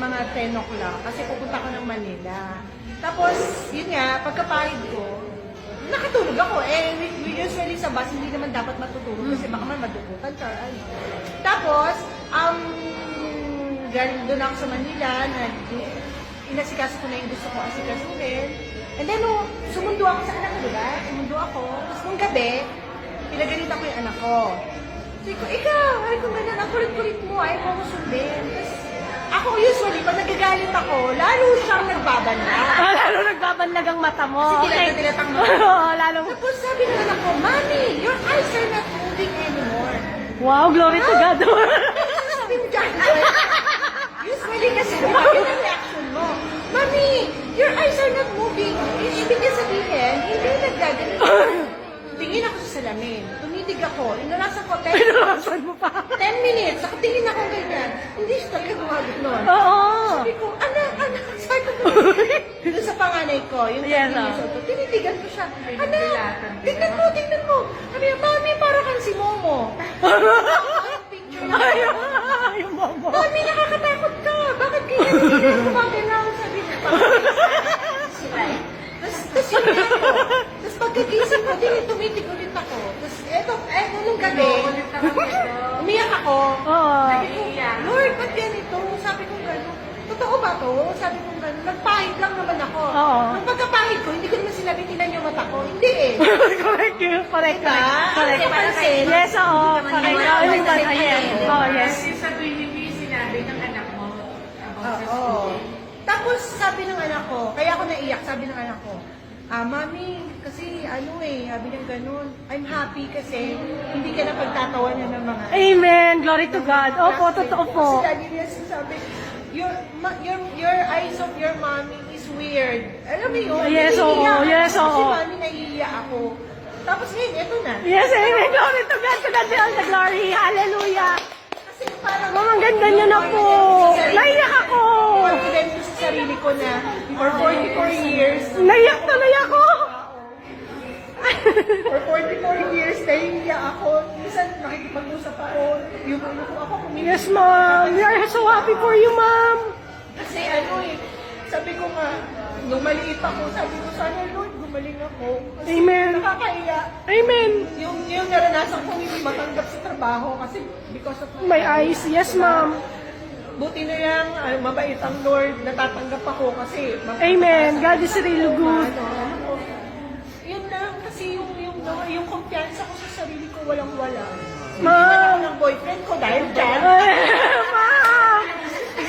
mga 10 o'clock kasi pupunta ko ng Manila. Tapos, yun nga, pagkapahid ko, nakatulog ako. Usually sa bus, hindi naman dapat matutulog kasi baka man madugutan ka. Ano. Tapos, galing doon ako sa Manila, inasikaso ko na yung gusto ko asikasuhin. And then, sumundo ako sa anak ko, diba? Sumundo ako. Tapos nung gabi, pinagalitan ko yung anak ko. Sabi ko, ikaw, ay kung ganun, ang kulit-kulit mo, ay mo ko sundin. Tapos, ako usually, pag nagagalit ako, lalo siyang nagbabanlag. Lalo nagbabanlag ang mata mo. Kasi dilat-dilatang mo. Lalo. Tapos sabi ng anak ko, Mommy, your eyes are not moving anymore. Wow, glory to God. Sabi mo dyan, usually kasi, yun ang reaction mo. Mommy, your eyes are not moving. Ibig niya sabihin, hindi naggaganito. Tingin ako sa salamin. Tumitig ako. Inulasan ko 10 Pinulasan mo pa. 10 minutes. Nakatingin ako ganyan. Hindi siya talaga gumagano. Oo. Sabi ko, anak, sabi ko. Doon sa panganay ko, yung 10 Yes, minutes old, tinitigan ko siya. Anak, tingnan mo. Sabi niya, Mami, para kang si Momo. Yung picture na Ay, yung mama. Mami, nakakatakot ka. Bakit ganyan? Hindi na gumagalaw. Sabi niya, tapos yun nga ako. Tapos pagkagising ko, tumitig ulit ako. Tapos nung gabi, umiyak ako. Oo. Sabi ko, Lord, ba't ganito? Sabi ko gano'n. Totoo ba to? Sabi ko gano'n. Nagpahid lang naman ako. Oo. Nung pagkapahid ko, hindi ko naman sinabi tinan yung mata ko. Hindi eh. Correct yun. Correct. Diba? Correct. Kasi pansin. Yes, oo. Correct. Wala Oo, naman yes. yes. Oh, yes. Kasi sa tuwing hindi sinabi ng anak mo about sa Oo. school. Tapos sabi ng anak ko, kaya ako naiyak, sabi ng anak ko, Mami, kasi sabi niya ganun, I'm happy kasi hindi ka na pagtatawanan ng mga Amen. Glory to God. Opo, totoo po. Kasi lagi niya sinasabi, your eyes of your mommy is weird. Alam mo yun? Yes, oo. naiiyak ako. Yes, oo. Kasi mami, naiiyak ako. Tapos ngayon, eto na. Yes, amen. Glory to God. To God be all the glory. Hallelujah. Kasi parang, Ma'am, ang ganda niyo na po. Naiyak ako. confident ko sa sarili ko na for 44 years, Naiyak tuloy ako. for 44 years, naiiyak ako. Minsan, nakikipag-usap ako. Yung ako, Yes, ma'am. We are so happy for you, ma'am. Kasi sabi ko nga, nung maliit ako, sabi ko, sana Lord, gumaling ako. Kasi Amen. nakakaiya. Amen. Yung naranasan kong hindi matanggap sa trabaho kasi because of My eyes. Yes, ma'am. Buti na lang, mabait ang Lord, natatanggap ako kasi Amen. God is really good. Yun lang, kasi yung kumpiyansa ko sa sarili ko walang-wala. Ma'am. Hindi man ako ng boyfriend ko dahil dyan. Ma'am.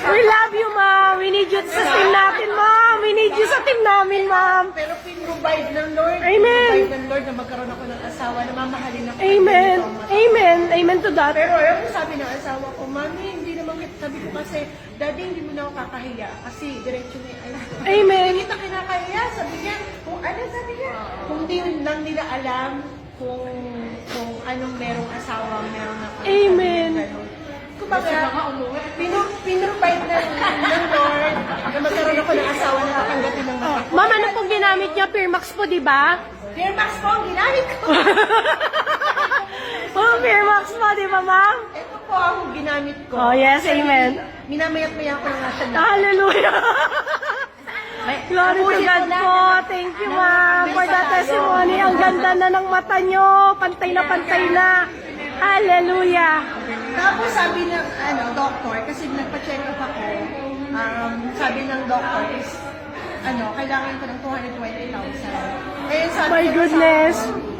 We love you, ma'am. We need you sa team natin, ma'am. We need you sa team namin, ma'am. Pero pin-provide ng Lord. Amen. Pin-provide ng Lord na magkaroon ako ng asawa na mamahalin ako. Amen. Amen. Amen to that. Pero alam mo, sabi ng asawa ko, Mami, hindi naman kita, sabi ko kasi, Daddy, hindi mo na ako kakahiya. Kasi diretso niya, Amen. Hindi kita kinakahiya. Sabi niya, sabi niya? Kung di lang nila alam kung anong merong asawa, merong nakakita. Amen. Kumbaga, pinrovide ng Lord na magkaroon ako ng asawa na tatanggapin ng mata ko. Ma'am, ano pong ginamit niya? Firmax po, di ba? Dear Max po, ang ginamit ko. Oh, Firmax po, di ba, ma'am? Ito po ang ginamit ko. Oh, yes, amen. Minamayat-maya ko na nga siya na. Hallelujah. Glory to God po. Thank you, ma'am, for that testimony. Ang ganda na ng mata nyo. Pantay na pantay na. Hallelujah. Tapos sabi ng doctor, kasi nagpa-check up ako, sabi ng doctor is, kailangan ko ng 220,000. Kaya sabi My ko sa goodness.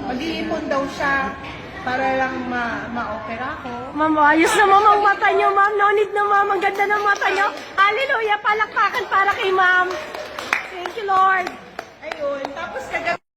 mag-iipon daw siya para lang ma-opera ko. Ma'am, ayos na ma'am ang mata nyo, ma'am. No need na, ma'am. Ang ganda ng mata nyo. Hallelujah. Palakpakan para kay ma'am. Thank you, Lord. Ayun. Tapos kagabi,